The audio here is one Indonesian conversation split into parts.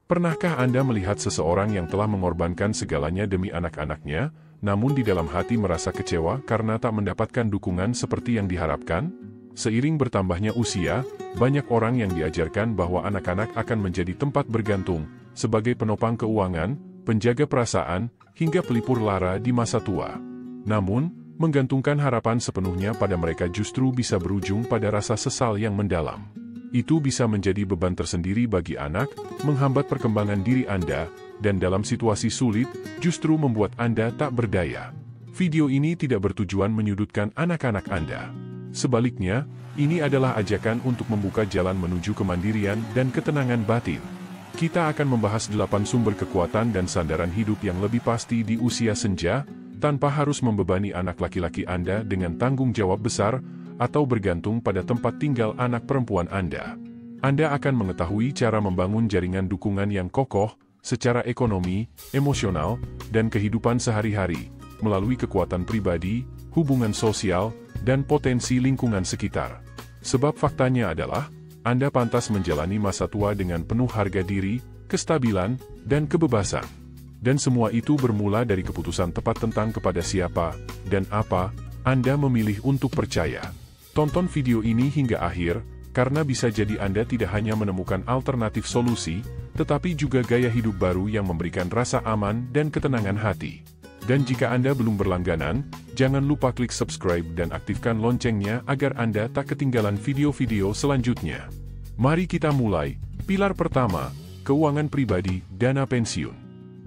Pernahkah Anda melihat seseorang yang telah mengorbankan segalanya demi anak-anaknya, namun di dalam hati merasa kecewa karena tak mendapatkan dukungan seperti yang diharapkan? Seiring bertambahnya usia, banyak orang yang diajarkan bahwa anak-anak akan menjadi tempat bergantung, sebagai penopang keuangan, penjaga perasaan, hingga pelipur lara di masa tua. Namun, menggantungkan harapan sepenuhnya pada mereka justru bisa berujung pada rasa sesal yang mendalam. Itu bisa menjadi beban tersendiri bagi anak, menghambat perkembangan diri Anda, dan dalam situasi sulit, justru membuat Anda tak berdaya. Video ini tidak bertujuan menyudutkan anak-anak Anda. Sebaliknya, ini adalah ajakan untuk membuka jalan menuju kemandirian dan ketenangan batin. Kita akan membahas 8 sumber kekuatan dan sandaran hidup yang lebih pasti di usia senja, tanpa harus membebani anak laki-laki Anda dengan tanggung jawab besar, atau bergantung pada tempat tinggal anak perempuan Anda. Anda akan mengetahui cara membangun jaringan dukungan yang kokoh, secara ekonomi, emosional, dan kehidupan sehari-hari, melalui kekuatan pribadi, hubungan sosial, dan potensi lingkungan sekitar. Sebab faktanya adalah, Anda pantas menjalani masa tua dengan penuh harga diri, kestabilan, dan kebebasan. Dan semua itu bermula dari keputusan tepat tentang kepada siapa, dan apa, Anda memilih untuk percaya. Tonton video ini hingga akhir, karena bisa jadi Anda tidak hanya menemukan alternatif solusi, tetapi juga gaya hidup baru yang memberikan rasa aman dan ketenangan hati. Dan jika Anda belum berlangganan, jangan lupa klik subscribe dan aktifkan loncengnya agar Anda tak ketinggalan video-video selanjutnya. Mari kita mulai. Pilar pertama, keuangan pribadi, dana pensiun.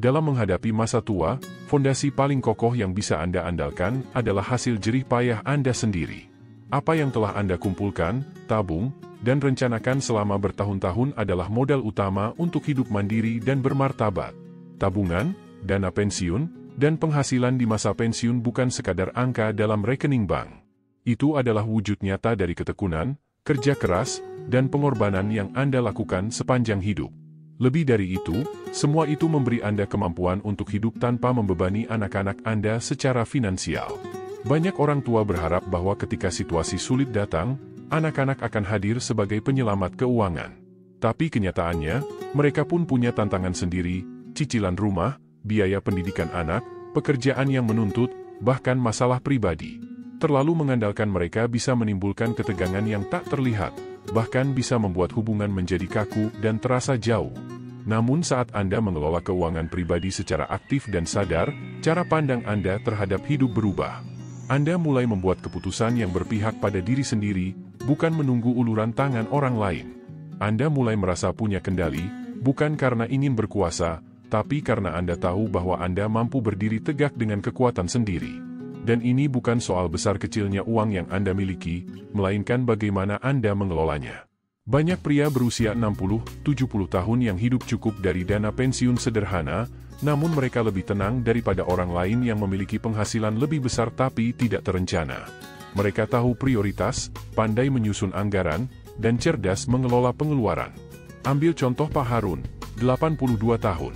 Dalam menghadapi masa tua, fondasi paling kokoh yang bisa Anda andalkan adalah hasil jerih payah Anda sendiri. Apa yang telah Anda kumpulkan, tabung, dan rencanakan selama bertahun-tahun adalah modal utama untuk hidup mandiri dan bermartabat. Tabungan, dana pensiun, dan penghasilan di masa pensiun bukan sekadar angka dalam rekening bank. Itu adalah wujud nyata dari ketekunan, kerja keras, dan pengorbanan yang Anda lakukan sepanjang hidup. Lebih dari itu, semua itu memberi Anda kemampuan untuk hidup tanpa membebani anak-anak Anda secara finansial. Banyak orang tua berharap bahwa ketika situasi sulit datang, anak-anak akan hadir sebagai penyelamat keuangan. Tapi kenyataannya, mereka pun punya tantangan sendiri, cicilan rumah, biaya pendidikan anak, pekerjaan yang menuntut, bahkan masalah pribadi. Terlalu mengandalkan mereka bisa menimbulkan ketegangan yang tak terlihat, bahkan bisa membuat hubungan menjadi kaku dan terasa jauh. Namun saat Anda mengelola keuangan pribadi secara aktif dan sadar, cara pandang Anda terhadap hidup berubah. Anda mulai membuat keputusan yang berpihak pada diri sendiri, bukan menunggu uluran tangan orang lain. Anda mulai merasa punya kendali, bukan karena ingin berkuasa, tapi karena Anda tahu bahwa Anda mampu berdiri tegak dengan kekuatan sendiri. Dan ini bukan soal besar kecilnya uang yang Anda miliki, melainkan bagaimana Anda mengelolanya. Banyak pria berusia 60-70 tahun yang hidup cukup dari dana pensiun sederhana, namun mereka lebih tenang daripada orang lain yang memiliki penghasilan lebih besar tapi tidak terencana. Mereka tahu prioritas, pandai menyusun anggaran, dan cerdas mengelola pengeluaran. Ambil contoh Pak Harun, 82 tahun.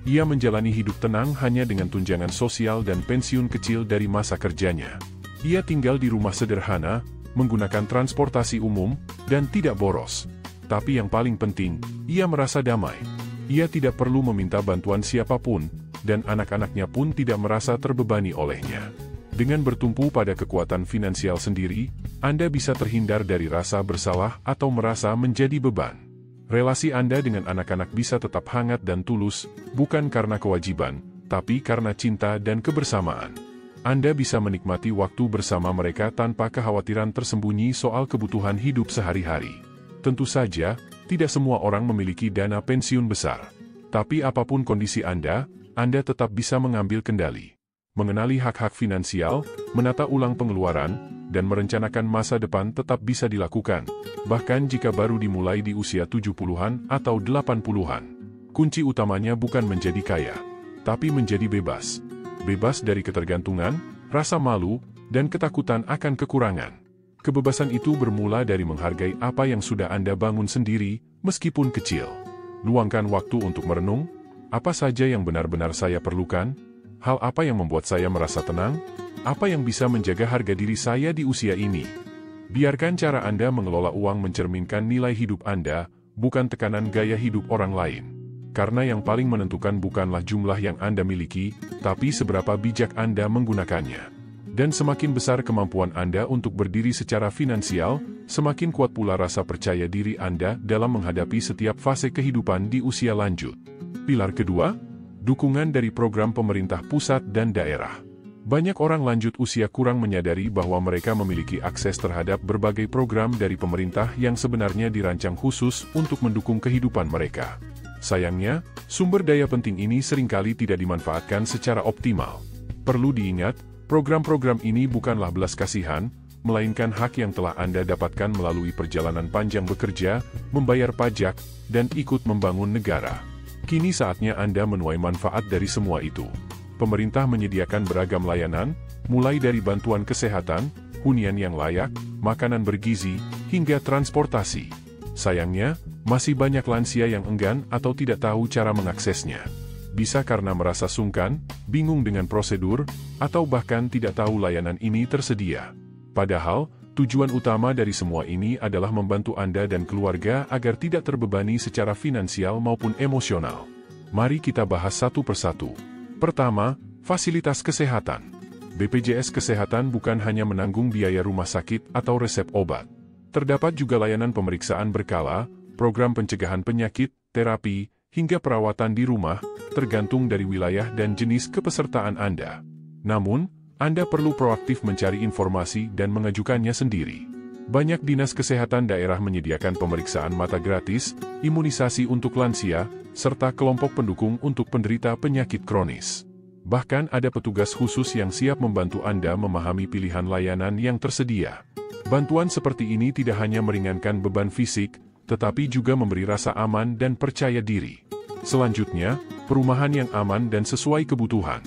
Ia menjalani hidup tenang hanya dengan tunjangan sosial dan pensiun kecil dari masa kerjanya. Ia tinggal di rumah sederhana, menggunakan transportasi umum, dan tidak boros. Tapi yang paling penting, ia merasa damai. Ia tidak perlu meminta bantuan siapapun, dan anak-anaknya pun tidak merasa terbebani olehnya. Dengan bertumpu pada kekuatan finansial sendiri, Anda bisa terhindar dari rasa bersalah atau merasa menjadi beban. Relasi Anda dengan anak-anak bisa tetap hangat dan tulus, bukan karena kewajiban, tapi karena cinta dan kebersamaan. Anda bisa menikmati waktu bersama mereka tanpa kekhawatiran tersembunyi soal kebutuhan hidup sehari-hari. Tentu saja, tidak semua orang memiliki dana pensiun besar. Tapi apapun kondisi Anda tetap bisa mengambil kendali. Mengenali hak-hak finansial, menata ulang pengeluaran, dan merencanakan masa depan tetap bisa dilakukan, bahkan jika baru dimulai di usia 70-an atau 80-an. Kunci utamanya bukan menjadi kaya, tapi menjadi bebas. Bebas dari ketergantungan, rasa malu, dan ketakutan akan kekurangan. Kebebasan itu bermula dari menghargai apa yang sudah Anda bangun sendiri, meskipun kecil. Luangkan waktu untuk merenung, apa saja yang benar-benar saya perlukan? Hal apa yang membuat saya merasa tenang? Apa yang bisa menjaga harga diri saya di usia ini? Biarkan cara Anda mengelola uang mencerminkan nilai hidup Anda, bukan tekanan gaya hidup orang lain. Karena yang paling menentukan bukanlah jumlah yang Anda miliki, tapi seberapa bijak Anda menggunakannya. Dan semakin besar kemampuan Anda untuk berdiri secara finansial, semakin kuat pula rasa percaya diri Anda dalam menghadapi setiap fase kehidupan di usia lanjut. Pilar kedua, dukungan dari program pemerintah pusat dan daerah. Banyak orang lanjut usia kurang menyadari bahwa mereka memiliki akses terhadap berbagai program dari pemerintah yang sebenarnya dirancang khusus untuk mendukung kehidupan mereka. Sayangnya, sumber daya penting ini seringkali tidak dimanfaatkan secara optimal. Perlu diingat, program-program ini bukanlah belas kasihan, melainkan hak yang telah Anda dapatkan melalui perjalanan panjang bekerja, membayar pajak, dan ikut membangun negara. Kini saatnya Anda menuai manfaat dari semua itu. Pemerintah menyediakan beragam layanan, mulai dari bantuan kesehatan, hunian yang layak, makanan bergizi, hingga transportasi. Sayangnya, masih banyak lansia yang enggan atau tidak tahu cara mengaksesnya. Bisa karena merasa sungkan, bingung dengan prosedur, atau bahkan tidak tahu layanan ini tersedia. Padahal, tujuan utama dari semua ini adalah membantu Anda dan keluarga agar tidak terbebani secara finansial maupun emosional. Mari kita bahas satu persatu. Pertama, fasilitas kesehatan. BPJS Kesehatan bukan hanya menanggung biaya rumah sakit atau resep obat. Terdapat juga layanan pemeriksaan berkala, program pencegahan penyakit, terapi, hingga perawatan di rumah, tergantung dari wilayah dan jenis kepesertaan Anda. Namun, Anda perlu proaktif mencari informasi dan mengajukannya sendiri. Banyak dinas kesehatan daerah menyediakan pemeriksaan mata gratis, imunisasi untuk lansia, serta kelompok pendukung untuk penderita penyakit kronis. Bahkan ada petugas khusus yang siap membantu Anda memahami pilihan layanan yang tersedia. Bantuan seperti ini tidak hanya meringankan beban fisik, tetapi juga memberi rasa aman dan percaya diri. Selanjutnya, perumahan yang aman dan sesuai kebutuhan.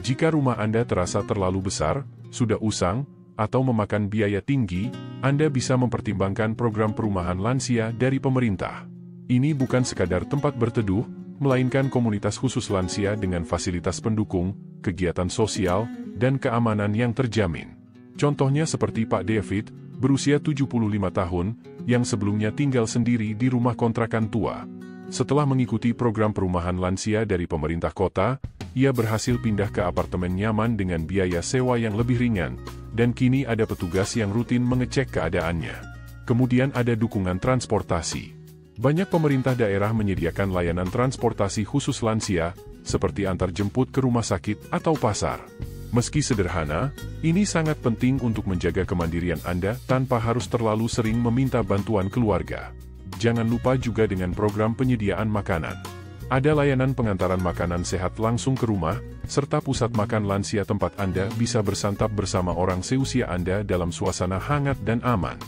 Jika rumah Anda terasa terlalu besar, sudah usang, atau memakan biaya tinggi, Anda bisa mempertimbangkan program perumahan lansia dari pemerintah. Ini bukan sekadar tempat berteduh, melainkan komunitas khusus lansia dengan fasilitas pendukung, kegiatan sosial, dan keamanan yang terjamin. Contohnya seperti Pak David, berusia 75 tahun, yang sebelumnya tinggal sendiri di rumah kontrakan tua. Setelah mengikuti program perumahan lansia dari pemerintah kota, ia berhasil pindah ke apartemen nyaman dengan biaya sewa yang lebih ringan, dan kini ada petugas yang rutin mengecek keadaannya. Kemudian ada dukungan transportasi. Banyak pemerintah daerah menyediakan layanan transportasi khusus lansia, seperti antar jemput ke rumah sakit atau pasar. Meski sederhana, ini sangat penting untuk menjaga kemandirian Anda tanpa harus terlalu sering meminta bantuan keluarga. Jangan lupa juga dengan program penyediaan makanan. Ada layanan pengantaran makanan sehat langsung ke rumah, serta pusat makan lansia tempat Anda bisa bersantap bersama orang seusia Anda dalam suasana hangat dan aman.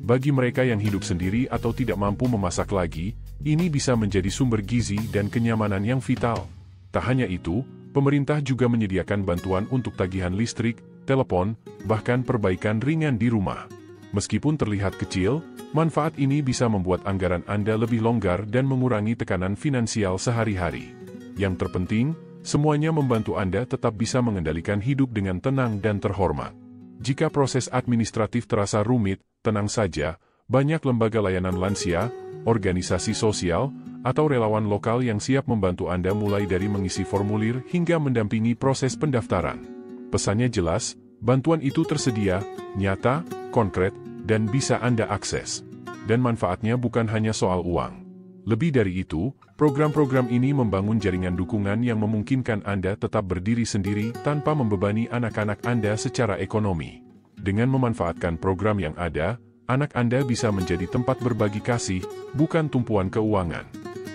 Bagi mereka yang hidup sendiri atau tidak mampu memasak lagi, ini bisa menjadi sumber gizi dan kenyamanan yang vital. Tak hanya itu, pemerintah juga menyediakan bantuan untuk tagihan listrik, telepon, bahkan perbaikan ringan di rumah. Meskipun terlihat kecil, manfaat ini bisa membuat anggaran Anda lebih longgar dan mengurangi tekanan finansial sehari-hari. Yang terpenting, semuanya membantu Anda tetap bisa mengendalikan hidup dengan tenang dan terhormat. Jika proses administratif terasa rumit, tenang saja, banyak lembaga layanan lansia, organisasi sosial, atau relawan lokal yang siap membantu Anda mulai dari mengisi formulir hingga mendampingi proses pendaftaran. Pesannya jelas, bantuan itu tersedia, nyata, konkret, dan bisa Anda akses. Dan manfaatnya bukan hanya soal uang. Lebih dari itu, program-program ini membangun jaringan dukungan yang memungkinkan Anda tetap berdiri sendiri tanpa membebani anak-anak Anda secara ekonomi. Dengan memanfaatkan program yang ada, anak Anda bisa menjadi tempat berbagi kasih, bukan tumpuan keuangan.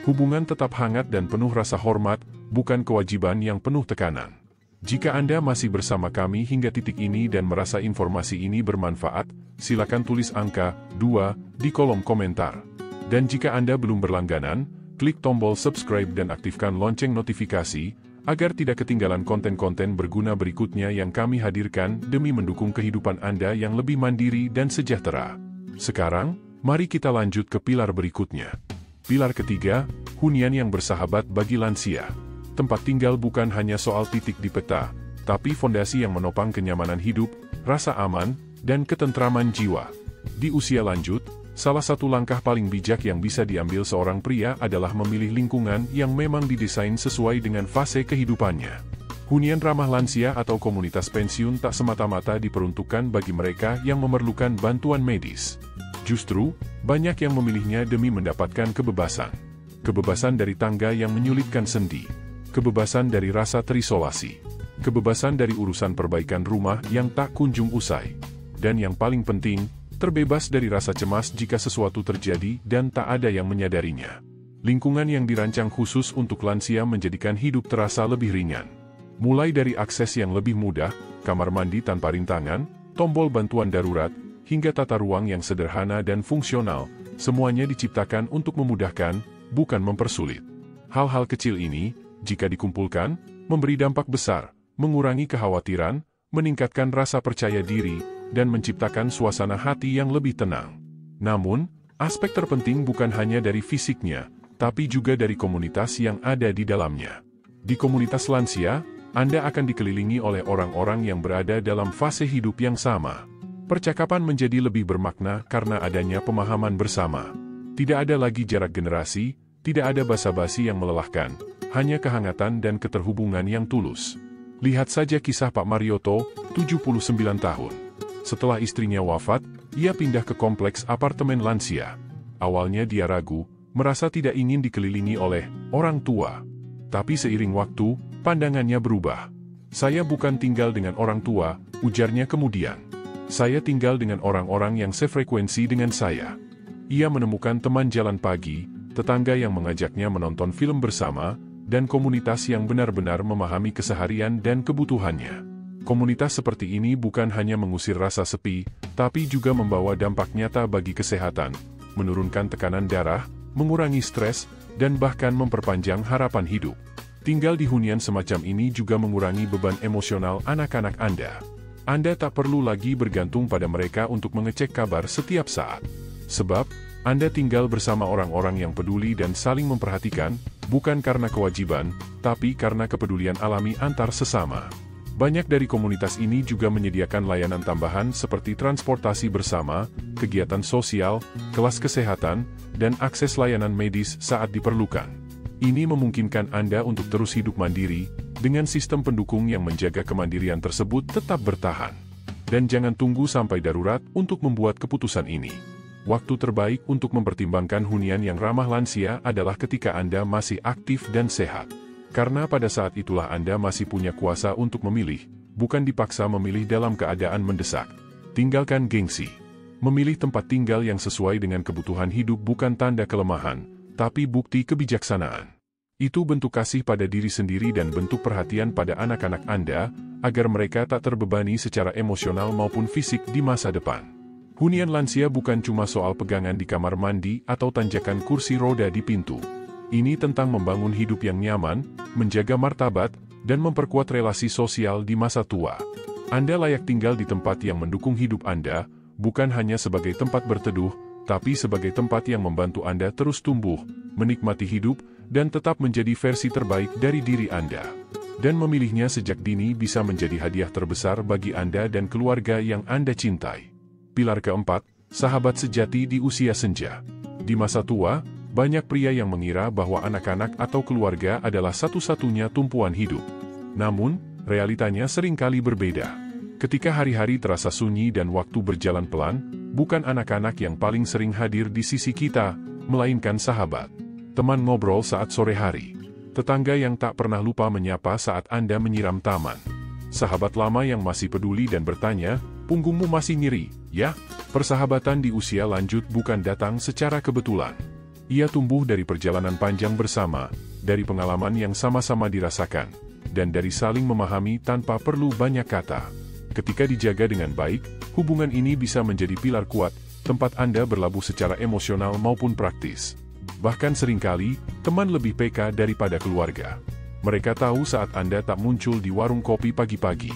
Hubungan tetap hangat dan penuh rasa hormat, bukan kewajiban yang penuh tekanan. Jika Anda masih bersama kami hingga titik ini dan merasa informasi ini bermanfaat, silakan tulis angka 2 di kolom komentar. Dan jika Anda belum berlangganan, klik tombol subscribe dan aktifkan lonceng notifikasi, agar tidak ketinggalan konten-konten berguna berikutnya yang kami hadirkan demi mendukung kehidupan Anda yang lebih mandiri dan sejahtera. Sekarang, mari kita lanjut ke pilar berikutnya. Pilar ketiga, hunian yang bersahabat bagi lansia. Tempat tinggal bukan hanya soal titik di peta, tapi fondasi yang menopang kenyamanan hidup, rasa aman, dan ketentraman jiwa. Di usia lanjut, Salah satu langkah paling bijak yang bisa diambil seorang pria adalah memilih lingkungan yang memang didesain sesuai dengan fase kehidupannya. Hunian ramah lansia atau komunitas pensiun tak semata-mata diperuntukkan bagi mereka yang memerlukan bantuan medis. Justru, banyak yang memilihnya demi mendapatkan kebebasan. Kebebasan dari tangga yang menyulitkan sendi. Kebebasan dari rasa terisolasi. Kebebasan dari urusan perbaikan rumah yang tak kunjung usai. Dan yang paling penting, terbebas dari rasa cemas jika sesuatu terjadi dan tak ada yang menyadarinya. Lingkungan yang dirancang khusus untuk lansia menjadikan hidup terasa lebih ringan. Mulai dari akses yang lebih mudah, kamar mandi tanpa rintangan, tombol bantuan darurat, hingga tata ruang yang sederhana dan fungsional, semuanya diciptakan untuk memudahkan, bukan mempersulit. Hal-hal kecil ini, jika dikumpulkan, memberi dampak besar, mengurangi kekhawatiran, meningkatkan rasa percaya diri, dan menciptakan suasana hati yang lebih tenang. Namun, aspek terpenting bukan hanya dari fisiknya, tapi juga dari komunitas yang ada di dalamnya. Di komunitas lansia, Anda akan dikelilingi oleh orang-orang yang berada dalam fase hidup yang sama. Percakapan menjadi lebih bermakna karena adanya pemahaman bersama. Tidak ada lagi jarak generasi, tidak ada basa-basi yang melelahkan, hanya kehangatan dan keterhubungan yang tulus. Lihat saja kisah Pak Marioto, 79 tahun. Setelah istrinya wafat, ia pindah ke kompleks apartemen lansia. Awalnya dia ragu, merasa tidak ingin dikelilingi oleh orang tua. Tapi seiring waktu, pandangannya berubah. Saya bukan tinggal dengan orang tua, ujarnya kemudian. Saya tinggal dengan orang-orang yang sefrekuensi dengan saya. Ia menemukan teman jalan pagi, tetangga yang mengajaknya menonton film bersama, dan komunitas yang benar-benar memahami keseharian dan kebutuhannya. Komunitas seperti ini bukan hanya mengusir rasa sepi, tapi juga membawa dampak nyata bagi kesehatan, menurunkan tekanan darah, mengurangi stres, dan bahkan memperpanjang harapan hidup. Tinggal di hunian semacam ini juga mengurangi beban emosional anak-anak Anda. Anda tak perlu lagi bergantung pada mereka untuk mengecek kabar setiap saat. Sebab, Anda tinggal bersama orang-orang yang peduli dan saling memperhatikan, bukan karena kewajiban, tapi karena kepedulian alami antar sesama. Banyak dari komunitas ini juga menyediakan layanan tambahan seperti transportasi bersama, kegiatan sosial, kelas kesehatan, dan akses layanan medis saat diperlukan. Ini memungkinkan Anda untuk terus hidup mandiri, dengan sistem pendukung yang menjaga kemandirian tersebut tetap bertahan. Dan jangan tunggu sampai darurat untuk membuat keputusan ini. Waktu terbaik untuk mempertimbangkan hunian yang ramah lansia adalah ketika Anda masih aktif dan sehat. Karena pada saat itulah Anda masih punya kuasa untuk memilih, bukan dipaksa memilih dalam keadaan mendesak. Tinggalkan gengsi. Memilih tempat tinggal yang sesuai dengan kebutuhan hidup bukan tanda kelemahan, tapi bukti kebijaksanaan. Itu bentuk kasih pada diri sendiri dan bentuk perhatian pada anak-anak Anda, agar mereka tak terbebani secara emosional maupun fisik di masa depan. Hunian lansia bukan cuma soal pegangan di kamar mandi atau tanjakan kursi roda di pintu. Ini tentang membangun hidup yang nyaman, menjaga martabat, dan memperkuat relasi sosial di masa tua. Anda layak tinggal di tempat yang mendukung hidup Anda, bukan hanya sebagai tempat berteduh, tapi sebagai tempat yang membantu Anda terus tumbuh, menikmati hidup, dan tetap menjadi versi terbaik dari diri Anda. Dan memilihnya sejak dini bisa menjadi hadiah terbesar bagi Anda dan keluarga yang Anda cintai. Pilar keempat, sahabat sejati di usia senja. Di masa tua, banyak pria yang mengira bahwa anak-anak atau keluarga adalah satu-satunya tumpuan hidup. Namun, realitanya seringkali berbeda. Ketika hari-hari terasa sunyi dan waktu berjalan pelan, bukan anak-anak yang paling sering hadir di sisi kita, melainkan sahabat. Teman ngobrol saat sore hari. Tetangga yang tak pernah lupa menyapa saat Anda menyiram taman. Sahabat lama yang masih peduli dan bertanya, punggungmu masih nyeri, ya? Persahabatan di usia lanjut bukan datang secara kebetulan. Ia tumbuh dari perjalanan panjang bersama, dari pengalaman yang sama-sama dirasakan, dan dari saling memahami tanpa perlu banyak kata. Ketika dijaga dengan baik, hubungan ini bisa menjadi pilar kuat, tempat Anda berlabuh secara emosional maupun praktis. Bahkan seringkali, teman lebih peka daripada keluarga. Mereka tahu saat Anda tak muncul di warung kopi pagi-pagi.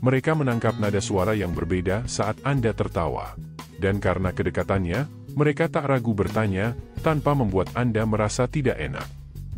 Mereka menangkap nada suara yang berbeda saat Anda tertawa. Dan karena kedekatannya, mereka tak ragu bertanya, tanpa membuat Anda merasa tidak enak.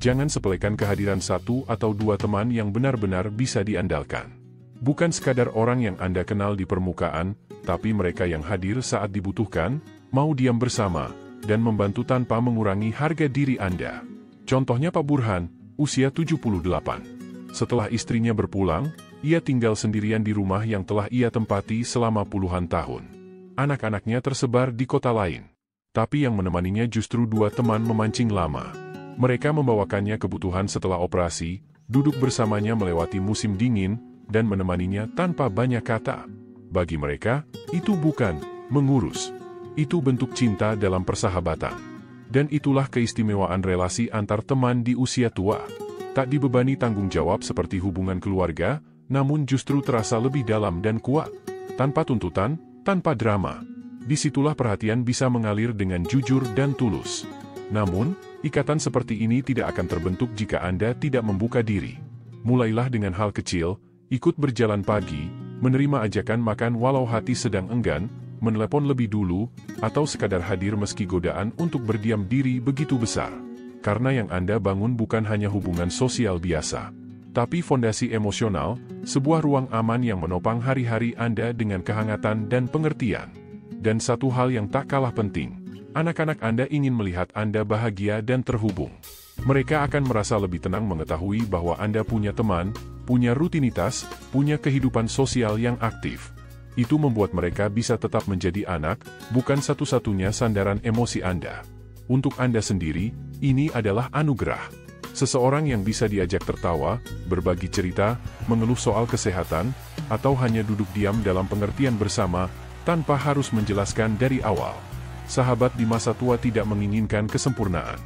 Jangan sepelekan kehadiran satu atau dua teman yang benar-benar bisa diandalkan. Bukan sekadar orang yang Anda kenal di permukaan, tapi mereka yang hadir saat dibutuhkan, mau diam bersama, dan membantu tanpa mengurangi harga diri Anda. Contohnya Pak Burhan, usia 78. Setelah istrinya berpulang, ia tinggal sendirian di rumah yang telah ia tempati selama puluhan tahun. Anak-anaknya tersebar di kota lain. Tapi yang menemaninya justru 2 teman memancing lama. Mereka membawakannya kebutuhan setelah operasi, duduk bersamanya melewati musim dingin, dan menemaninya tanpa banyak kata. Bagi mereka, itu bukan mengurus. Itu bentuk cinta dalam persahabatan. Dan itulah keistimewaan relasi antar teman di usia tua. Tak dibebani tanggung jawab seperti hubungan keluarga, namun justru terasa lebih dalam dan kuat. Tanpa tuntutan, tanpa drama. Disitulah perhatian bisa mengalir dengan jujur dan tulus. Namun, ikatan seperti ini tidak akan terbentuk jika Anda tidak membuka diri. Mulailah dengan hal kecil, ikut berjalan pagi, menerima ajakan makan walau hati sedang enggan, menelepon lebih dulu, atau sekadar hadir meski godaan untuk berdiam diri begitu besar. Karena yang Anda bangun bukan hanya hubungan sosial biasa, tapi fondasi emosional, sebuah ruang aman yang menopang hari-hari Anda dengan kehangatan dan pengertian. Dan satu hal yang tak kalah penting, anak-anak Anda ingin melihat Anda bahagia dan terhubung. Mereka akan merasa lebih tenang mengetahui bahwa Anda punya teman, punya rutinitas, punya kehidupan sosial yang aktif. Itu membuat mereka bisa tetap menjadi anak, bukan satu-satunya sandaran emosi Anda. Untuk Anda sendiri, ini adalah anugerah. Seseorang yang bisa diajak tertawa, berbagi cerita, mengeluh soal kesehatan, atau hanya duduk diam dalam pengertian bersama, tanpa harus menjelaskan dari awal. Sahabat di masa tua tidak menginginkan kesempurnaan.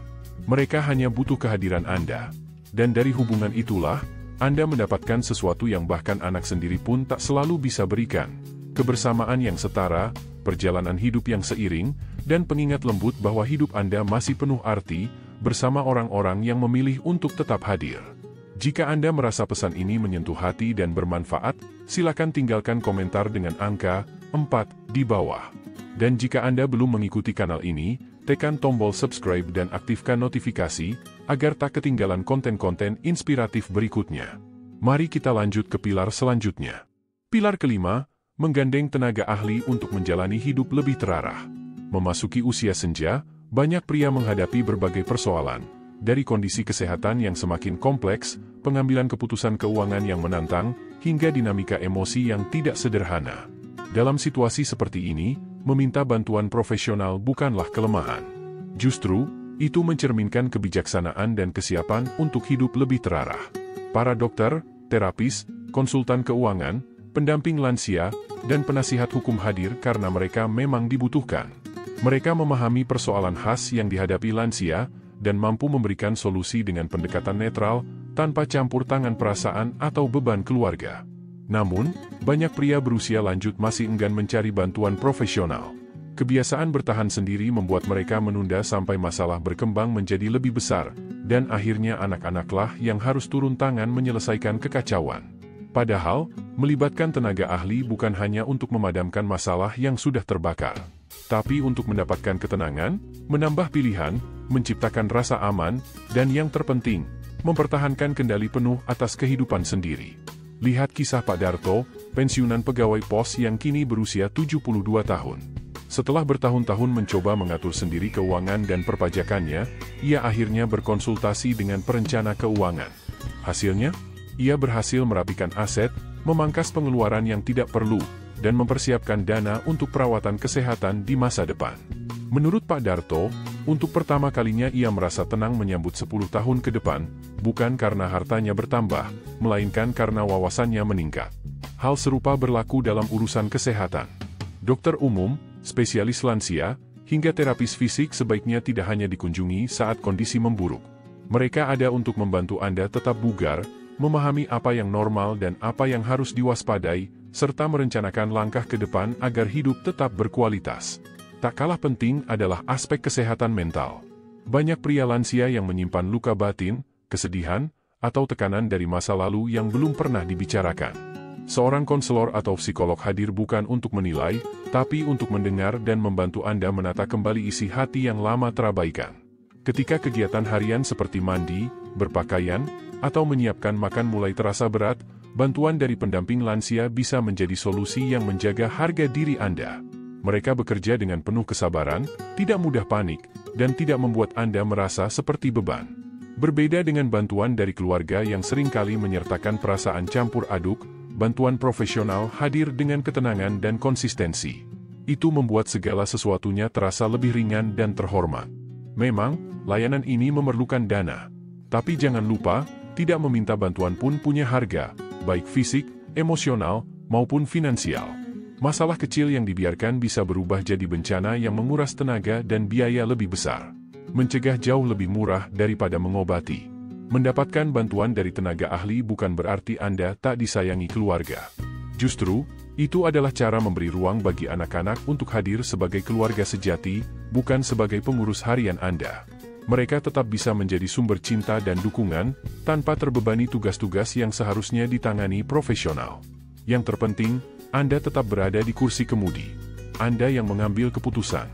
Mereka hanya butuh kehadiran Anda. Dan dari hubungan itulah, Anda mendapatkan sesuatu yang bahkan anak sendiri pun tak selalu bisa berikan. Kebersamaan yang setara, perjalanan hidup yang seiring, dan pengingat lembut bahwa hidup Anda masih penuh arti, bersama orang-orang yang memilih untuk tetap hadir. Jika Anda merasa pesan ini menyentuh hati dan bermanfaat, silakan tinggalkan komentar dengan angka 4 di bawah. Dan jika Anda belum mengikuti kanal ini, tekan tombol subscribe dan aktifkan notifikasi, agar tak ketinggalan konten-konten inspiratif berikutnya. Mari kita lanjut ke pilar selanjutnya. Pilar kelima, menggandeng tenaga ahli untuk menjalani hidup lebih terarah. Memasuki usia senja, banyak pria menghadapi berbagai persoalan. Dari kondisi kesehatan yang semakin kompleks, pengambilan keputusan keuangan yang menantang, hingga dinamika emosi yang tidak sederhana. Dalam situasi seperti ini, meminta bantuan profesional bukanlah kelemahan. Justru, itu mencerminkan kebijaksanaan dan kesiapan untuk hidup lebih terarah. Para dokter, terapis, konsultan keuangan, pendamping lansia, dan penasihat hukum hadir karena mereka memang dibutuhkan. Mereka memahami persoalan khas yang dihadapi lansia, dan mampu memberikan solusi dengan pendekatan netral, tanpa campur tangan perasaan atau beban keluarga. Namun, banyak pria berusia lanjut masih enggan mencari bantuan profesional. Kebiasaan bertahan sendiri membuat mereka menunda sampai masalah berkembang menjadi lebih besar, dan akhirnya anak-anaklah yang harus turun tangan menyelesaikan kekacauan. Padahal, melibatkan tenaga ahli bukan hanya untuk memadamkan masalah yang sudah terbakar, tapi untuk mendapatkan ketenangan, menambah pilihan, menciptakan rasa aman, dan yang terpenting, mempertahankan kendali penuh atas kehidupan sendiri. Lihat kisah Pak Darto, pensiunan pegawai pos yang kini berusia 72 tahun. Setelah bertahun-tahun mencoba mengatur sendiri keuangan dan perpajakannya, ia akhirnya berkonsultasi dengan perencana keuangan. Hasilnya, ia berhasil merapikan aset, memangkas pengeluaran yang tidak perlu, dan mempersiapkan dana untuk perawatan kesehatan di masa depan. Menurut Pak Darto, untuk pertama kalinya ia merasa tenang menyambut 10 tahun ke depan, bukan karena hartanya bertambah, melainkan karena wawasannya meningkat. Hal serupa berlaku dalam urusan kesehatan. Dokter umum, spesialis lansia, hingga terapis fisik sebaiknya tidak hanya dikunjungi saat kondisi memburuk. Mereka ada untuk membantu Anda tetap bugar, memahami apa yang normal dan apa yang harus diwaspadai, serta merencanakan langkah ke depan agar hidup tetap berkualitas. Tak kalah penting adalah aspek kesehatan mental. Banyak pria lansia yang menyimpan luka batin, kesedihan, atau tekanan dari masa lalu yang belum pernah dibicarakan. Seorang konselor atau psikolog hadir bukan untuk menilai, tapi untuk mendengar dan membantu Anda menata kembali isi hati yang lama terabaikan. Ketika kegiatan harian seperti mandi, berpakaian, atau menyiapkan makan mulai terasa berat, bantuan dari pendamping lansia bisa menjadi solusi yang menjaga harga diri Anda. Mereka bekerja dengan penuh kesabaran, tidak mudah panik, dan tidak membuat Anda merasa seperti beban. Berbeda dengan bantuan dari keluarga yang seringkali menyertakan perasaan campur aduk, bantuan profesional hadir dengan ketenangan dan konsistensi. Itu membuat segala sesuatunya terasa lebih ringan dan terhormat. Memang, layanan ini memerlukan dana. Tapi jangan lupa, tidak meminta bantuan pun punya harga, baik fisik, emosional, maupun finansial. Masalah kecil yang dibiarkan bisa berubah jadi bencana yang menguras tenaga dan biaya lebih besar. Mencegah jauh lebih murah daripada mengobati. Mendapatkan bantuan dari tenaga ahli bukan berarti Anda tak disayangi keluarga. Justru, itu adalah cara memberi ruang bagi anak-anak untuk hadir sebagai keluarga sejati, bukan sebagai pengurus harian Anda. Mereka tetap bisa menjadi sumber cinta dan dukungan, tanpa terbebani tugas-tugas yang seharusnya ditangani profesional. Yang terpenting, Anda tetap berada di kursi kemudi. Anda yang mengambil keputusan.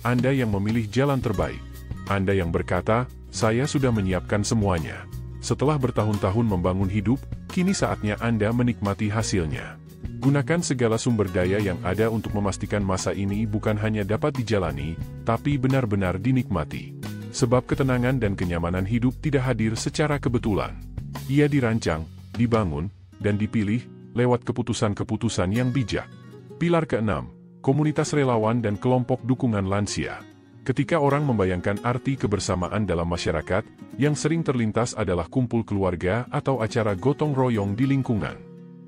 Anda yang memilih jalan terbaik. Anda yang berkata, "Saya sudah menyiapkan semuanya." Setelah bertahun-tahun membangun hidup, kini saatnya Anda menikmati hasilnya. Gunakan segala sumber daya yang ada untuk memastikan masa ini bukan hanya dapat dijalani, tapi benar-benar dinikmati. Sebab ketenangan dan kenyamanan hidup tidak hadir secara kebetulan. Ia dirancang, dibangun, dan dipilih lewat keputusan-keputusan yang bijak. Pilar ke-6, komunitas relawan dan kelompok dukungan lansia. Ketika orang membayangkan arti kebersamaan dalam masyarakat, yang sering terlintas adalah kumpul keluarga atau acara gotong royong di lingkungan.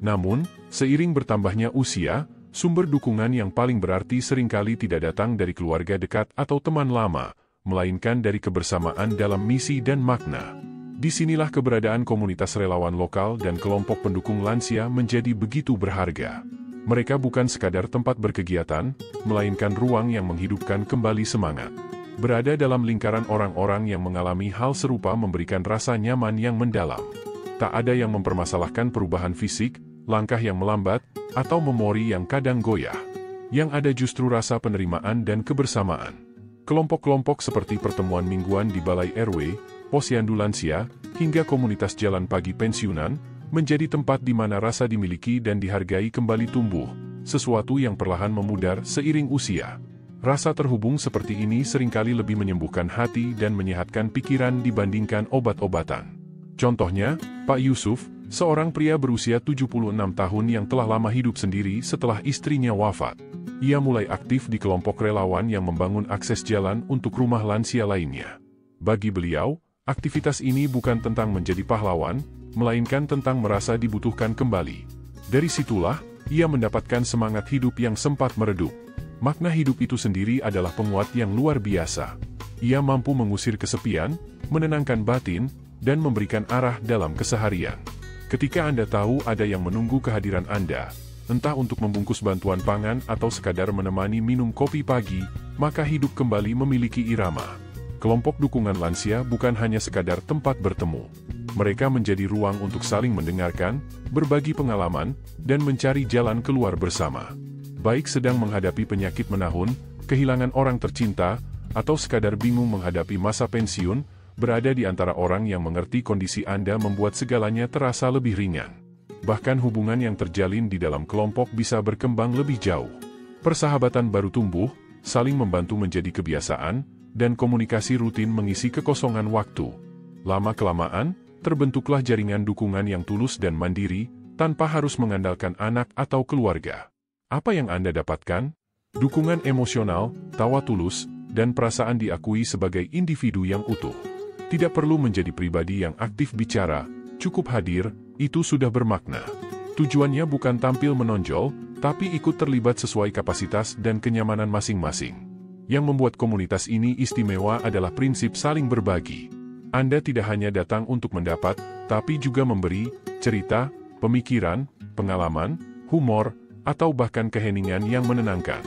Namun, seiring bertambahnya usia, sumber dukungan yang paling berarti seringkali tidak datang dari keluarga dekat atau teman lama, melainkan dari kebersamaan dalam misi dan makna. Disinilah keberadaan komunitas relawan lokal dan kelompok pendukung lansia menjadi begitu berharga. Mereka bukan sekadar tempat berkegiatan, melainkan ruang yang menghidupkan kembali semangat. Berada dalam lingkaran orang-orang yang mengalami hal serupa memberikan rasa nyaman yang mendalam. Tak ada yang mempermasalahkan perubahan fisik, langkah yang melambat, atau memori yang kadang goyah. Yang ada justru rasa penerimaan dan kebersamaan. Kelompok-kelompok seperti pertemuan mingguan di Balai RW, Posyandu Lansia, hingga komunitas jalan pagi pensiunan, menjadi tempat di mana rasa dimiliki dan dihargai kembali tumbuh, sesuatu yang perlahan memudar seiring usia. Rasa terhubung seperti ini seringkali lebih menyembuhkan hati dan menyehatkan pikiran dibandingkan obat-obatan. Contohnya, Pak Yusuf, seorang pria berusia 76 tahun yang telah lama hidup sendiri setelah istrinya wafat. Ia mulai aktif di kelompok relawan yang membangun akses jalan untuk rumah lansia lainnya. Bagi beliau, aktivitas ini bukan tentang menjadi pahlawan, melainkan tentang merasa dibutuhkan kembali. Dari situlah, ia mendapatkan semangat hidup yang sempat meredup. Makna hidup itu sendiri adalah penguat yang luar biasa. Ia mampu mengusir kesepian, menenangkan batin, dan memberikan arah dalam keseharian. Ketika Anda tahu ada yang menunggu kehadiran Anda, entah untuk membungkus bantuan pangan atau sekadar menemani minum kopi pagi, maka hidup kembali memiliki irama. Kelompok dukungan lansia bukan hanya sekadar tempat bertemu. Mereka menjadi ruang untuk saling mendengarkan, berbagi pengalaman, dan mencari jalan keluar bersama. Baik sedang menghadapi penyakit menahun, kehilangan orang tercinta, atau sekadar bingung menghadapi masa pensiun, berada di antara orang yang mengerti kondisi Anda membuat segalanya terasa lebih ringan. Bahkan hubungan yang terjalin di dalam kelompok bisa berkembang lebih jauh. Persahabatan baru tumbuh, saling membantu menjadi kebiasaan, dan komunikasi rutin mengisi kekosongan waktu. Lama-kelamaan, terbentuklah jaringan dukungan yang tulus dan mandiri, tanpa harus mengandalkan anak atau keluarga. Apa yang Anda dapatkan? Dukungan emosional, tawa tulus, dan perasaan diakui sebagai individu yang utuh. Tidak perlu menjadi pribadi yang aktif bicara, cukup hadir, itu sudah bermakna. Tujuannya bukan tampil menonjol, tapi ikut terlibat sesuai kapasitas dan kenyamanan masing-masing. Yang membuat komunitas ini istimewa adalah prinsip saling berbagi. Anda tidak hanya datang untuk mendapat, tapi juga memberi, cerita, pemikiran, pengalaman, humor, atau bahkan keheningan yang menenangkan.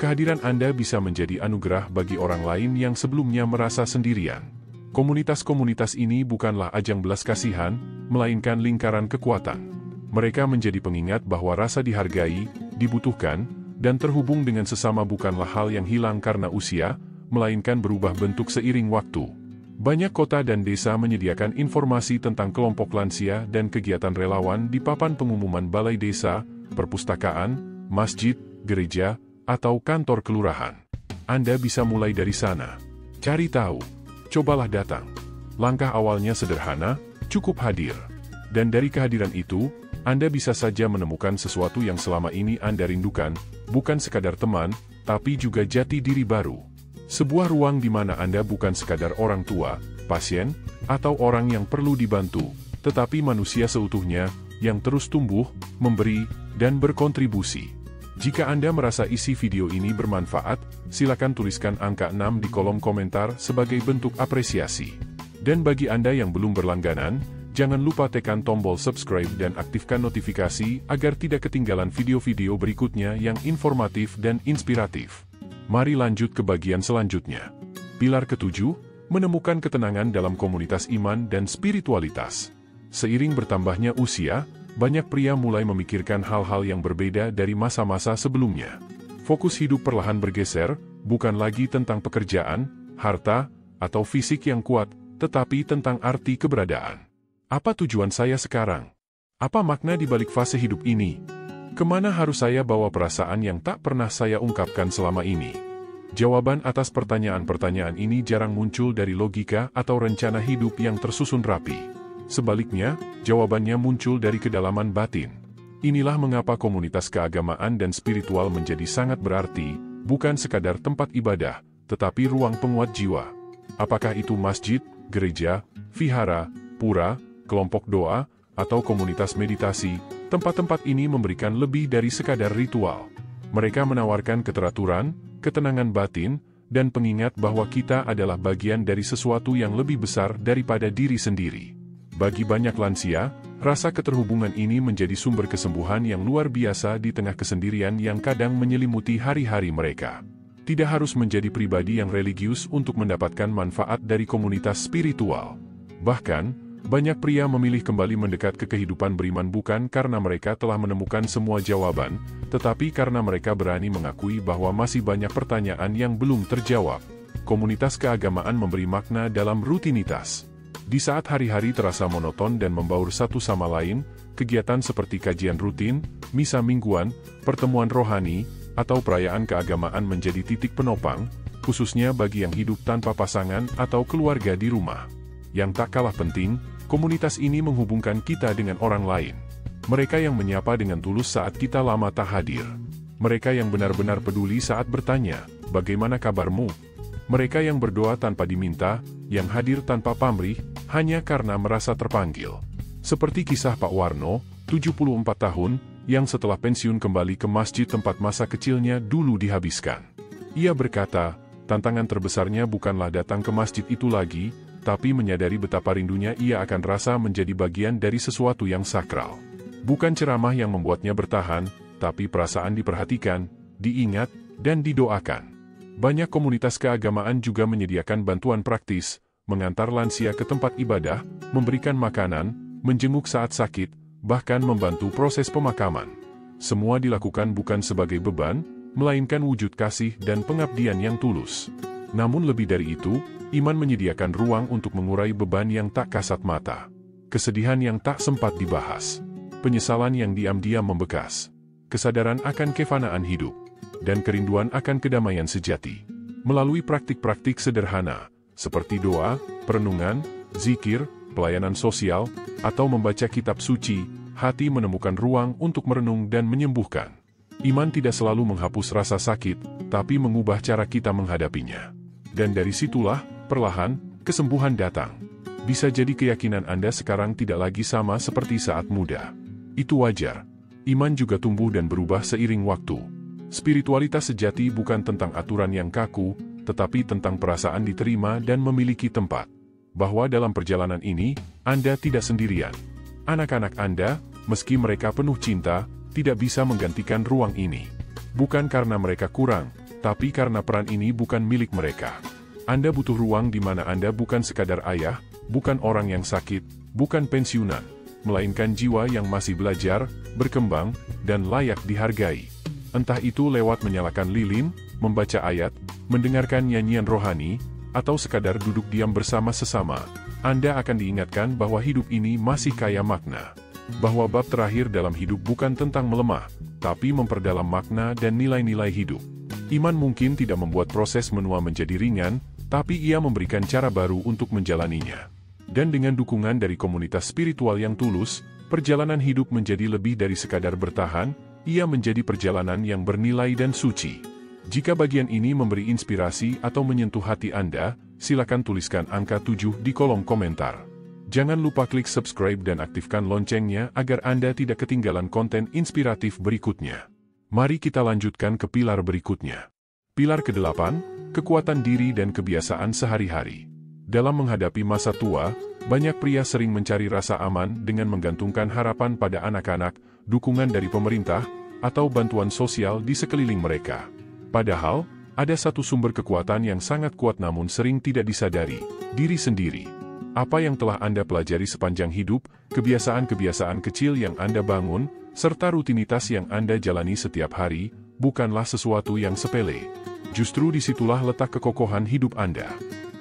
Kehadiran Anda bisa menjadi anugerah bagi orang lain yang sebelumnya merasa sendirian. Komunitas-komunitas ini bukanlah ajang belas kasihan, melainkan lingkaran kekuatan. Mereka menjadi pengingat bahwa rasa dihargai, dibutuhkan, dan terhubung dengan sesama bukanlah hal yang hilang karena usia, melainkan berubah bentuk seiring waktu. Banyak kota dan desa menyediakan informasi tentang kelompok lansia dan kegiatan relawan di papan pengumuman balai desa, perpustakaan, masjid, gereja, atau kantor kelurahan. Anda bisa mulai dari sana. Cari tahu. Cobalah datang. Langkah awalnya sederhana, cukup hadir. Dan dari kehadiran itu, Anda bisa saja menemukan sesuatu yang selama ini Anda rindukan, bukan sekadar teman, tapi juga jati diri baru. Sebuah ruang di mana Anda bukan sekadar orang tua, pasien, atau orang yang perlu dibantu, tetapi manusia seutuhnya, yang terus tumbuh, memberi, dan berkontribusi. Jika Anda merasa isi video ini bermanfaat, silakan tuliskan angka 6 di kolom komentar sebagai bentuk apresiasi. Dan bagi Anda yang belum berlangganan, jangan lupa tekan tombol subscribe dan aktifkan notifikasi agar tidak ketinggalan video-video berikutnya yang informatif dan inspiratif. Mari lanjut ke bagian selanjutnya. Pilar ketujuh, menemukan ketenangan dalam komunitas iman dan spiritualitas. Seiring bertambahnya usia, banyak pria mulai memikirkan hal-hal yang berbeda dari masa-masa sebelumnya. Fokus hidup perlahan bergeser, bukan lagi tentang pekerjaan, harta, atau fisik yang kuat, tetapi tentang arti keberadaan. Apa tujuan saya sekarang? Apa makna di balik fase hidup ini? Kemana harus saya bawa perasaan yang tak pernah saya ungkapkan selama ini? Jawaban atas pertanyaan-pertanyaan ini jarang muncul dari logika atau rencana hidup yang tersusun rapi. Sebaliknya, jawabannya muncul dari kedalaman batin. Inilah mengapa komunitas keagamaan dan spiritual menjadi sangat berarti, bukan sekadar tempat ibadah, tetapi ruang penguat jiwa. Apakah itu masjid, gereja, vihara, pura, kelompok doa, atau komunitas meditasi, tempat-tempat ini memberikan lebih dari sekadar ritual. Mereka menawarkan keteraturan, ketenangan batin, dan pengingat bahwa kita adalah bagian dari sesuatu yang lebih besar daripada diri sendiri. Bagi banyak lansia, rasa keterhubungan ini menjadi sumber kesembuhan yang luar biasa di tengah kesendirian yang kadang menyelimuti hari-hari mereka. Tidak harus menjadi pribadi yang religius untuk mendapatkan manfaat dari komunitas spiritual. Bahkan, banyak pria memilih kembali mendekat ke kehidupan beriman bukan karena mereka telah menemukan semua jawaban, tetapi karena mereka berani mengakui bahwa masih banyak pertanyaan yang belum terjawab. Komunitas keagamaan memberi makna dalam rutinitas. Di saat hari-hari terasa monoton dan membaur satu sama lain, kegiatan seperti kajian rutin, misa mingguan, pertemuan rohani, atau perayaan keagamaan menjadi titik penopang, khususnya bagi yang hidup tanpa pasangan atau keluarga di rumah. Yang tak kalah penting, komunitas ini menghubungkan kita dengan orang lain. Mereka yang menyapa dengan tulus saat kita lama tak hadir. Mereka yang benar-benar peduli saat bertanya, "Bagaimana kabarmu?" Mereka yang berdoa tanpa diminta, yang hadir tanpa pamrih, hanya karena merasa terpanggil. Seperti kisah Pak Warno, 74 tahun, yang setelah pensiun kembali ke masjid tempat masa kecilnya dulu dihabiskan. Ia berkata, tantangan terbesarnya bukanlah datang ke masjid itu lagi, tapi menyadari betapa rindunya ia akan rasa menjadi bagian dari sesuatu yang sakral. Bukan ceramah yang membuatnya bertahan, tapi perasaan diperhatikan, diingat, dan didoakan. Banyak komunitas keagamaan juga menyediakan bantuan praktis, mengantar lansia ke tempat ibadah, memberikan makanan, menjenguk saat sakit, bahkan membantu proses pemakaman. Semua dilakukan bukan sebagai beban, melainkan wujud kasih dan pengabdian yang tulus. Namun lebih dari itu, iman menyediakan ruang untuk mengurai beban yang tak kasat mata. Kesedihan yang tak sempat dibahas. Penyesalan yang diam-diam membekas. Kesadaran akan kefanaan hidup. Dan kerinduan akan kedamaian sejati. Melalui praktik-praktik sederhana, seperti doa, perenungan, zikir, pelayanan sosial, atau membaca kitab suci, hati menemukan ruang untuk merenung dan menyembuhkan. Iman tidak selalu menghapus rasa sakit, tapi mengubah cara kita menghadapinya. Dan dari situlah, perlahan, kesembuhan datang. Bisa jadi keyakinan Anda sekarang tidak lagi sama seperti saat muda. Itu wajar. Iman juga tumbuh dan berubah seiring waktu. Spiritualitas sejati bukan tentang aturan yang kaku, tetapi tentang perasaan diterima dan memiliki tempat. Bahwa dalam perjalanan ini, Anda tidak sendirian. Anak-anak Anda, meski mereka penuh cinta, tidak bisa menggantikan ruang ini. Bukan karena mereka kurang, tapi karena peran ini bukan milik mereka. Anda butuh ruang di mana Anda bukan sekadar ayah, bukan orang yang sakit, bukan pensiunan, melainkan jiwa yang masih belajar, berkembang, dan layak dihargai. Entah itu lewat menyalakan lilin, membaca ayat, mendengarkan nyanyian rohani, atau sekadar duduk diam bersama sesama, Anda akan diingatkan bahwa hidup ini masih kaya makna. Bahwa bab terakhir dalam hidup bukan tentang melemah, tapi memperdalam makna dan nilai-nilai hidup. Iman mungkin tidak membuat proses menua menjadi ringan, tapi ia memberikan cara baru untuk menjalaninya. Dan dengan dukungan dari komunitas spiritual yang tulus, perjalanan hidup menjadi lebih dari sekadar bertahan, ia menjadi perjalanan yang bernilai dan suci. Jika bagian ini memberi inspirasi atau menyentuh hati Anda, silakan tuliskan angka 7 di kolom komentar. Jangan lupa klik subscribe dan aktifkan loncengnya agar Anda tidak ketinggalan konten inspiratif berikutnya. Mari kita lanjutkan ke pilar berikutnya. Pilar ke-8, kekuatan diri dan kebiasaan sehari-hari. Dalam menghadapi masa tua, banyak pria sering mencari rasa aman dengan menggantungkan harapan pada anak-anak, dukungan dari pemerintah, atau bantuan sosial di sekeliling mereka. Padahal, ada satu sumber kekuatan yang sangat kuat namun sering tidak disadari, diri sendiri. Apa yang telah Anda pelajari sepanjang hidup, kebiasaan-kebiasaan kecil yang Anda bangun, serta rutinitas yang Anda jalani setiap hari, bukanlah sesuatu yang sepele. Justru disitulah letak kekokohan hidup Anda.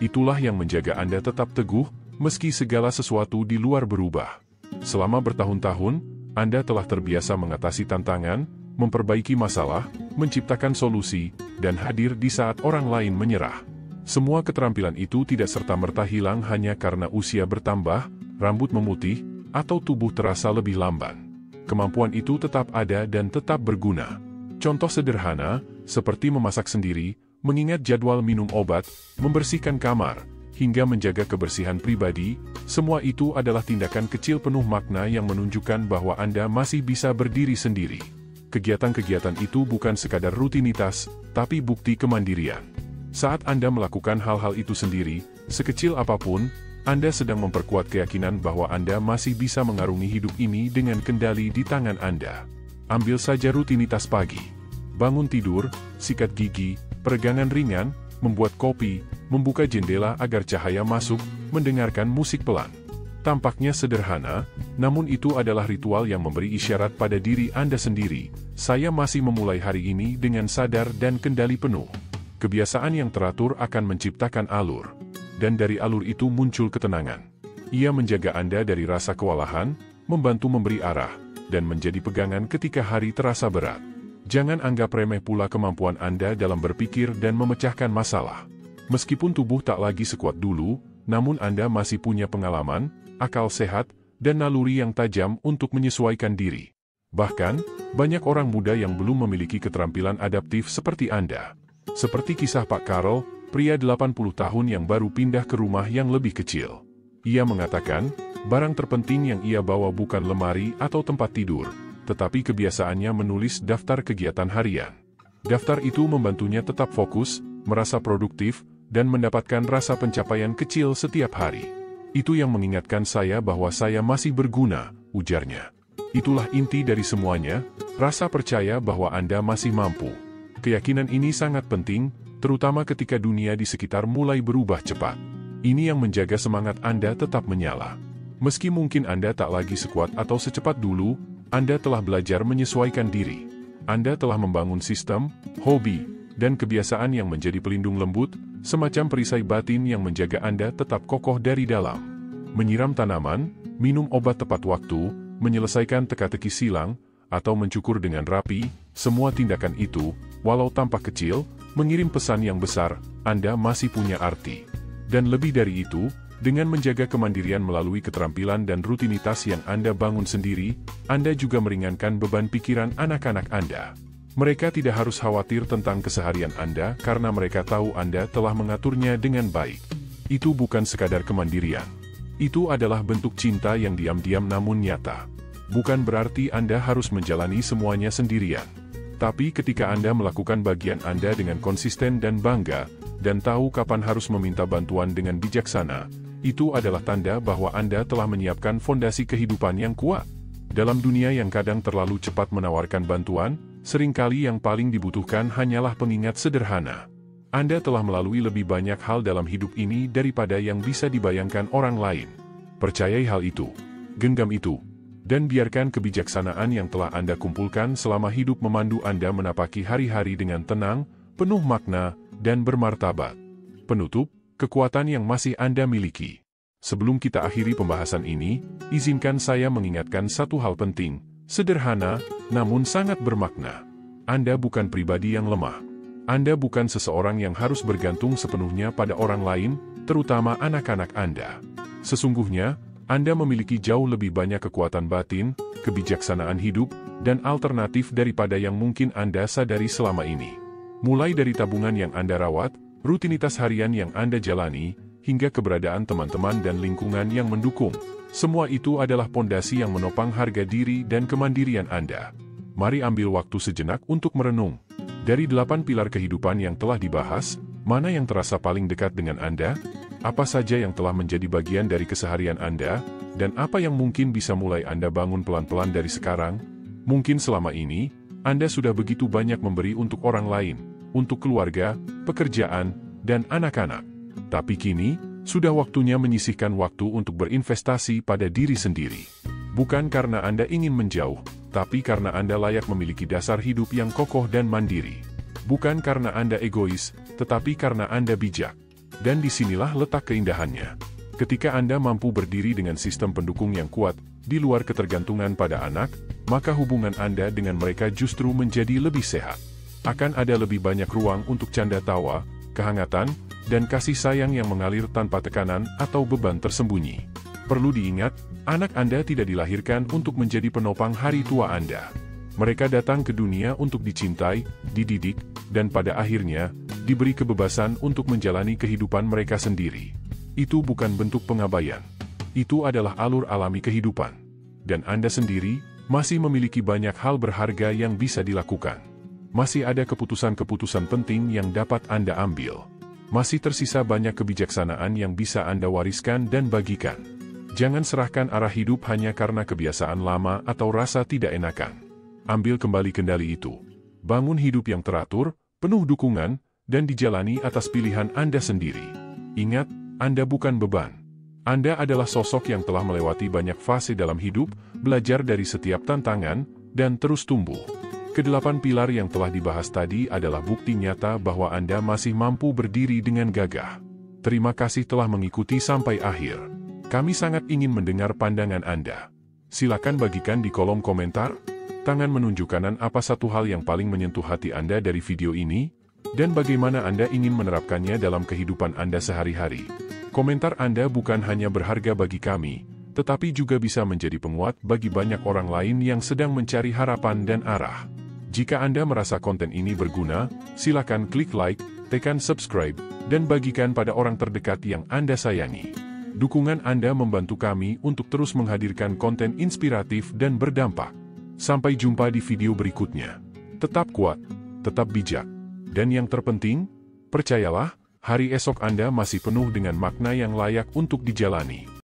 Itulah yang menjaga Anda tetap teguh, meski segala sesuatu di luar berubah. Selama bertahun-tahun, Anda telah terbiasa mengatasi tantangan, memperbaiki masalah, menciptakan solusi, dan hadir di saat orang lain menyerah. Semua keterampilan itu tidak serta-merta hilang hanya karena usia bertambah, rambut memutih, atau tubuh terasa lebih lamban. Kemampuan itu tetap ada dan tetap berguna. Contoh sederhana, seperti memasak sendiri, mengingat jadwal minum obat, membersihkan kamar, hingga menjaga kebersihan pribadi, semua itu adalah tindakan kecil penuh makna yang menunjukkan bahwa Anda masih bisa berdiri sendiri. Kegiatan-kegiatan itu bukan sekadar rutinitas, tapi bukti kemandirian. Saat Anda melakukan hal-hal itu sendiri, sekecil apapun, Anda sedang memperkuat keyakinan bahwa Anda masih bisa mengarungi hidup ini dengan kendali di tangan Anda. Ambil saja rutinitas pagi. Bangun tidur, sikat gigi, peregangan ringan, membuat kopi, membuka jendela agar cahaya masuk, mendengarkan musik pelan. Tampaknya sederhana, namun itu adalah ritual yang memberi isyarat pada diri Anda sendiri. Saya masih memulai hari ini dengan sadar dan kendali penuh. Kebiasaan yang teratur akan menciptakan alur. Dan dari alur itu muncul ketenangan. Ia menjaga Anda dari rasa kewalahan, membantu memberi arah, dan menjadi pegangan ketika hari terasa berat. Jangan anggap remeh pula kemampuan Anda dalam berpikir dan memecahkan masalah. Meskipun tubuh tak lagi sekuat dulu, namun Anda masih punya pengalaman, akal sehat, dan naluri yang tajam untuk menyesuaikan diri. Bahkan, banyak orang muda yang belum memiliki keterampilan adaptif seperti Anda. Seperti kisah Pak Karl, pria 80 tahun yang baru pindah ke rumah yang lebih kecil. Ia mengatakan, barang terpenting yang ia bawa bukan lemari atau tempat tidur, tetapi kebiasaannya menulis daftar kegiatan harian. Daftar itu membantunya tetap fokus, merasa produktif, dan mendapatkan rasa pencapaian kecil setiap hari. Itu yang mengingatkan saya bahwa saya masih berguna, ujarnya. Itulah inti dari semuanya, rasa percaya bahwa Anda masih mampu. Keyakinan ini sangat penting, terutama ketika dunia di sekitar mulai berubah cepat. Ini yang menjaga semangat Anda tetap menyala. Meski mungkin Anda tak lagi sekuat atau secepat dulu, Anda telah belajar menyesuaikan diri. Anda telah membangun sistem, hobi, dan kebiasaan yang menjadi pelindung lembut, semacam perisai batin yang menjaga Anda tetap kokoh dari dalam. Menyiram tanaman, minum obat tepat waktu, menyelesaikan teka-teki silang, atau mencukur dengan rapi, semua tindakan itu, walau tampak kecil, mengirim pesan yang besar, Anda masih punya arti. Dan lebih dari itu, dengan menjaga kemandirian melalui keterampilan dan rutinitas yang Anda bangun sendiri, Anda juga meringankan beban pikiran anak-anak Anda. Mereka tidak harus khawatir tentang keseharian Anda karena mereka tahu Anda telah mengaturnya dengan baik. Itu bukan sekadar kemandirian. Itu adalah bentuk cinta yang diam-diam namun nyata. Bukan berarti Anda harus menjalani semuanya sendirian. Tapi ketika Anda melakukan bagian Anda dengan konsisten dan bangga, dan tahu kapan harus meminta bantuan dengan bijaksana, itu adalah tanda bahwa Anda telah menyiapkan fondasi kehidupan yang kuat. Dalam dunia yang kadang terlalu cepat menawarkan bantuan, seringkali yang paling dibutuhkan hanyalah pengingat sederhana. Anda telah melalui lebih banyak hal dalam hidup ini daripada yang bisa dibayangkan orang lain. Percayai hal itu. Genggam itu. Dan biarkan kebijaksanaan yang telah Anda kumpulkan selama hidup memandu Anda menapaki hari-hari dengan tenang, penuh makna, dan bermartabat. Penutup, kekuatan yang masih Anda miliki. Sebelum kita akhiri pembahasan ini, izinkan saya mengingatkan satu hal penting, sederhana, namun sangat bermakna. Anda bukan pribadi yang lemah. Anda bukan seseorang yang harus bergantung sepenuhnya pada orang lain, terutama anak-anak Anda. Sesungguhnya, Anda memiliki jauh lebih banyak kekuatan batin, kebijaksanaan hidup, dan alternatif daripada yang mungkin Anda sadari selama ini. Mulai dari tabungan yang Anda rawat, rutinitas harian yang Anda jalani, hingga keberadaan teman-teman dan lingkungan yang mendukung. Semua itu adalah pondasi yang menopang harga diri dan kemandirian Anda. Mari ambil waktu sejenak untuk merenung. Dari 8 pilar kehidupan yang telah dibahas, mana yang terasa paling dekat dengan Anda? Apa saja yang telah menjadi bagian dari keseharian Anda? Dan apa yang mungkin bisa mulai Anda bangun pelan-pelan dari sekarang? Mungkin selama ini, Anda sudah begitu banyak memberi untuk orang lain, untuk keluarga, pekerjaan, dan anak-anak. Tapi kini, sudah waktunya menyisihkan waktu untuk berinvestasi pada diri sendiri. Bukan karena Anda ingin menjauh, tapi karena Anda layak memiliki dasar hidup yang kokoh dan mandiri. Bukan karena Anda egois, tetapi karena Anda bijak. Dan disinilah letak keindahannya. Ketika Anda mampu berdiri dengan sistem pendukung yang kuat, di luar ketergantungan pada anak, maka hubungan Anda dengan mereka justru menjadi lebih sehat. Akan ada lebih banyak ruang untuk canda tawa, kehangatan, dan kasih sayang yang mengalir tanpa tekanan atau beban tersembunyi. Perlu diingat, anak Anda tidak dilahirkan untuk menjadi penopang hari tua Anda. Mereka datang ke dunia untuk dicintai, dididik, dan pada akhirnya, diberi kebebasan untuk menjalani kehidupan mereka sendiri. Itu bukan bentuk pengabaian. Itu adalah alur alami kehidupan. Dan Anda sendiri, masih memiliki banyak hal berharga yang bisa dilakukan. Masih ada keputusan-keputusan penting yang dapat Anda ambil. Masih tersisa banyak kebijaksanaan yang bisa Anda wariskan dan bagikan. Jangan serahkan arah hidup hanya karena kebiasaan lama atau rasa tidak enakan. Ambil kembali kendali itu. Bangun hidup yang teratur, penuh dukungan, dan dijalani atas pilihan Anda sendiri. Ingat, Anda bukan beban. Anda adalah sosok yang telah melewati banyak fase dalam hidup, belajar dari setiap tantangan, dan terus tumbuh. Kedelapan pilar yang telah dibahas tadi adalah bukti nyata bahwa Anda masih mampu berdiri dengan gagah. Terima kasih telah mengikuti sampai akhir. Kami sangat ingin mendengar pandangan Anda. Silakan bagikan di kolom komentar. Tangan menunjuk kanan apa satu hal yang paling menyentuh hati Anda dari video ini, dan bagaimana Anda ingin menerapkannya dalam kehidupan Anda sehari-hari. Komentar Anda bukan hanya berharga bagi kami, tetapi juga bisa menjadi penguat bagi banyak orang lain yang sedang mencari harapan dan arah. Jika Anda merasa konten ini berguna, silakan klik like, tekan subscribe, dan bagikan pada orang terdekat yang Anda sayangi. Dukungan Anda membantu kami untuk terus menghadirkan konten inspiratif dan berdampak. Sampai jumpa di video berikutnya. Tetap kuat, tetap bijak. Dan yang terpenting, percayalah, hari esok Anda masih penuh dengan makna yang layak untuk dijalani.